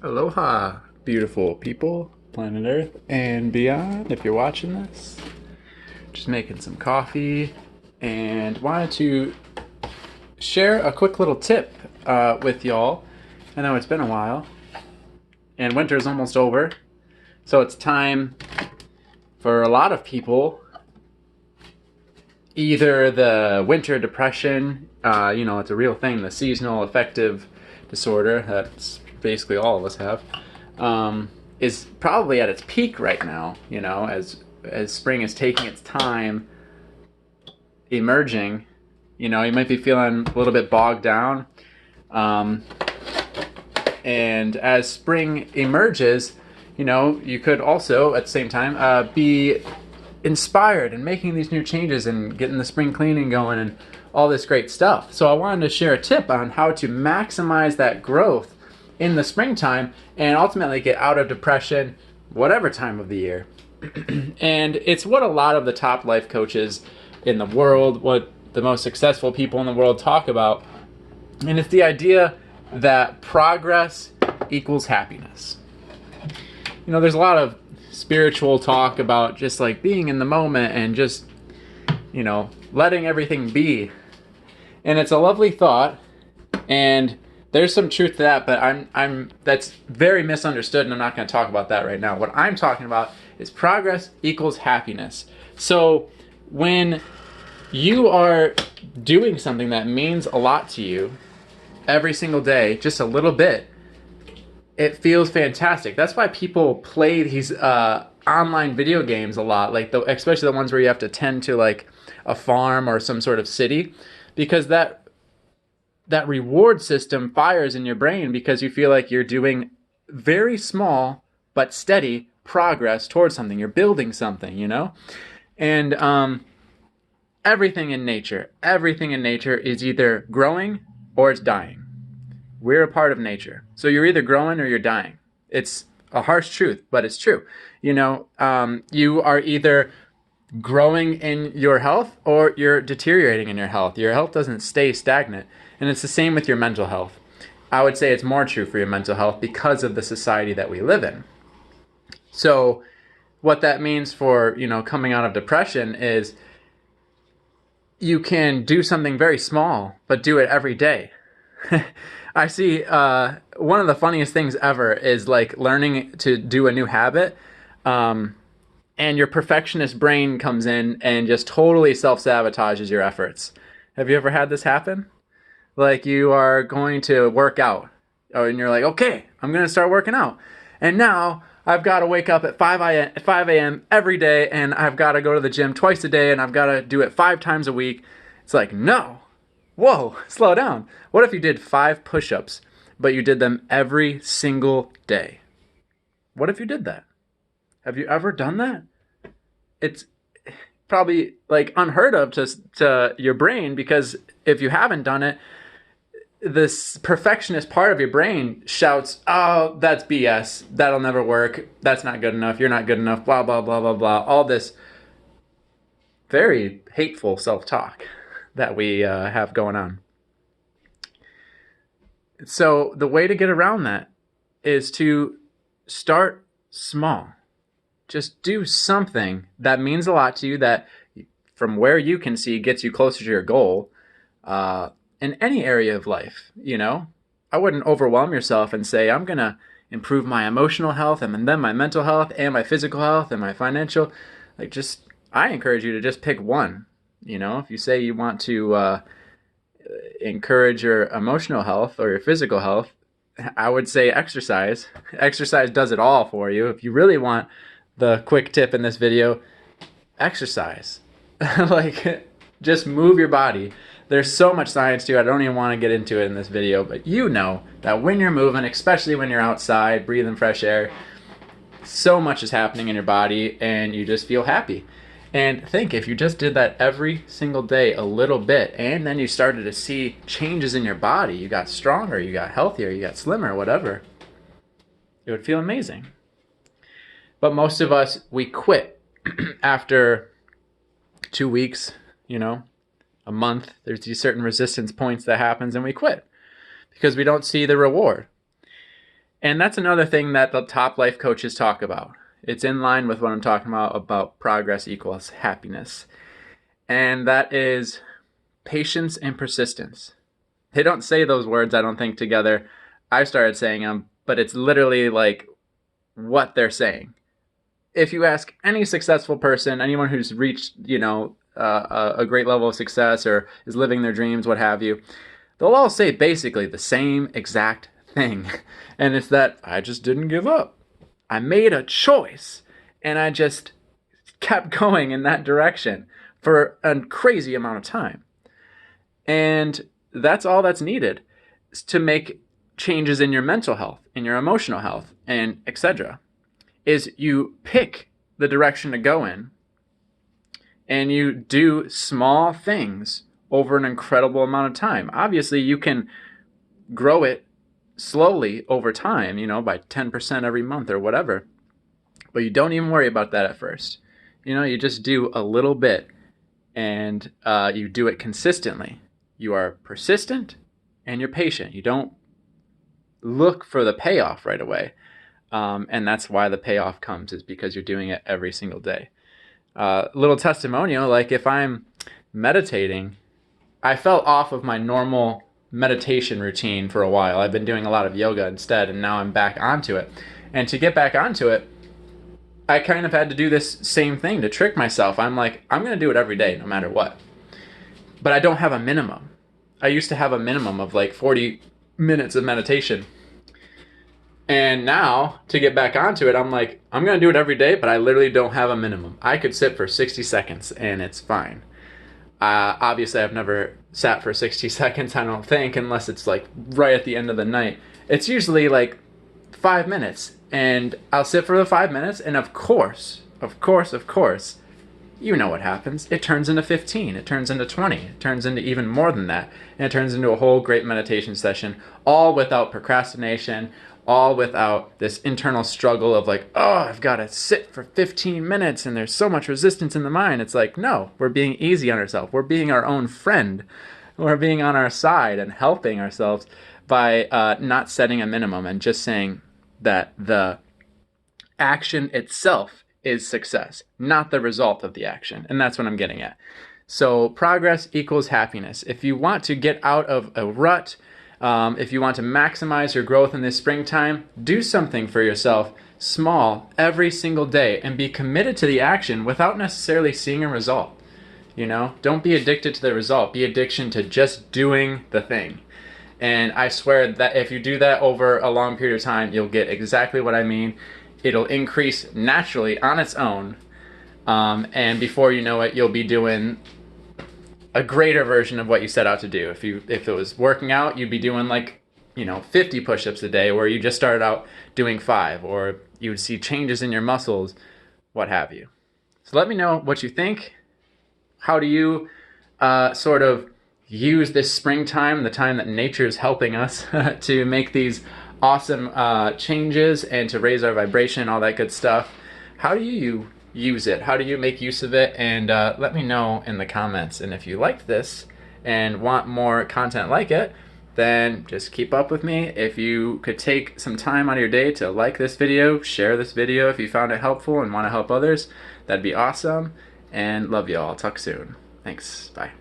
Aloha, beautiful people, planet Earth and beyond. If you're watching this, just making some coffee and wanted to share a quick little tip with y'all. I know it's been a while and winter's almost over, so it's time for a lot of people. Either the winter depression, it's a real thing, the seasonal affective disorder that's basically all of us have, is probably at its peak right now, as spring is taking its time emerging. You might be feeling a little bit bogged down. And as spring emerges, you could also at the same time be inspired and making these new changes and getting the spring cleaning going and all this great stuff. So I wanted to share a tip on how to maximize that growth in the springtime and ultimately get out of depression whatever time of the year. And it's what a lot of the top life coaches in the world, what the most successful people in the world talk about. And it's the idea that progress equals happiness. There's a lot of spiritual talk about just like being in the moment and just, letting everything be. And it's a lovely thought, and there's some truth to that, but that's very misunderstood, and I'm not going to talk about that right now. What I'm talking about is progress equals happiness. So when you are doing something that means a lot to you every single day, just a little bit, it feels fantastic. That's why people play these online video games a lot, especially the ones where you have to tend to like a farm or some sort of city, because that reward system fires in your brain because you feel like you're doing very small but steady progress towards something. You're building something, And everything in nature is either growing or it's dying. We're a part of nature. So you're either growing or you're dying. It's a harsh truth, but it's true. You are either growing in your health or you're deteriorating in your health. Your health doesn't stay stagnant. And it's the same with your mental health. I would say it's more true for your mental health because of the society that we live in. So what that means for, coming out of depression is you can do something very small, but do it every day. I see one of the funniest things ever is like learning to do a new habit, and your perfectionist brain comes in and just totally self-sabotages your efforts. Have you ever had this happen? Like you are going to work out, and you're like, okay, I'm going to start working out. And now I've got to wake up at 5 a.m. every day, and I've got to go to the gym twice a day, and I've got to do it 5 times a week. It's like, no. Whoa, slow down. What if you did 5 push-ups, but you did them every single day? What if you did that? Have you ever done that? It's probably like unheard of to your brain, because if you haven't done it, this perfectionist part of your brain shouts, oh, that's BS. That'll never work. That's not good enough. You're not good enough. Blah, blah, blah, blah, blah. All this very hateful self-talk that we have going on. So the way to get around that is to start small. Just do something that means a lot to you, that from where you can see gets you closer to your goal in any area of life. I wouldn't overwhelm yourself and say, I'm going to improve my emotional health and then my mental health and my physical health and my financial. I encourage you to just pick one. If you say you want to encourage your emotional health or your physical health, I would say exercise. Exercise does it all for you. If you really want the quick tip in this video, exercise. Just move your body. There's so much science to it. I don't even want to get into it in this video, but that when you're moving, especially when you're outside, breathing fresh air, so much is happening in your body and you just feel happy. And think, if you just did that every single day a little bit, and then you started to see changes in your body, you got stronger, you got healthier, you got slimmer, whatever, it would feel amazing. But most of us, we quit after 2 weeks, a month. There's these certain resistance points that happens and we quit because we don't see the reward. And that's another thing that the top life coaches talk about. It's in line with what I'm talking about progress equals happiness. And that is patience and persistence. They don't say those words, I don't think, together. I started saying them, but it's literally like what they're saying. If you ask any successful person, anyone who's reached, a great level of success or is living their dreams, what have you, they'll all say basically the same exact thing. And it's that I just didn't give up. I made a choice and I just kept going in that direction for a crazy amount of time. And that's all that's needed to make changes in your mental health, in your emotional health, and etc. Is you pick the direction to go in and you do small things over an incredible amount of time. Obviously, you can grow it slowly over time, by 10% every month or whatever. But you don't even worry about that at first. You just do a little bit and you do it consistently. You are persistent and you're patient. You don't look for the payoff right away. And that's why the payoff comes, is because you're doing it every single day. Little testimonial, like if I'm meditating, I fell off of my normal meditation routine for a while. I've been doing a lot of yoga instead, and now I'm back onto it. And to get back onto it, I kind of had to do this same thing to trick myself. I'm like, I'm going to do it every day, no matter what. But I don't have a minimum. I used to have a minimum of like 40 minutes of meditation. And now, to get back onto it, I'm like, I'm going to do it every day, but I literally don't have a minimum. I could sit for 60 seconds, and it's fine. Obviously, I've never sat for 60 seconds, I don't think, unless it's like right at the end of the night. It's usually like 5 minutes, and I'll sit for the 5 minutes, and of course, you know what happens. It turns into 15, it turns into 20, it turns into even more than that, and it turns into a whole great meditation session, all without procrastination, all without this internal struggle of like, oh, I've got to sit for 15 minutes and there's so much resistance in the mind. It's like, no, we're being easy on ourselves. We're being our own friend. We're being on our side and helping ourselves by not setting a minimum and just saying that the action itself is success, not the result of the action. And that's what I'm getting at. So progress equals happiness. If you want to get out of a rut, if you want to maximize your growth in this springtime, do something for yourself small every single day and be committed to the action without necessarily seeing a result. Don't be addicted to the result. Be addiction to just doing the thing. And I swear that if you do that over a long period of time, you'll get exactly what I mean. It'll increase naturally on its own. And before you know it, you'll be doing a greater version of what you set out to do. If it was working out, you'd be doing 50 push-ups a day, where you just started out doing 5, or you would see changes in your muscles, what have you. So let me know what you think. How do you sort of use this springtime, the time that nature is helping us to make these awesome changes and to raise our vibration, all that good stuff? How do you use it? How do you make use of it? And let me know in the comments. And if you liked this and want more content like it, then just keep up with me. If you could take some time out of your day to like this video, share this video if you found it helpful and want to help others, that'd be awesome. And love you all. Talk soon. Thanks. Bye.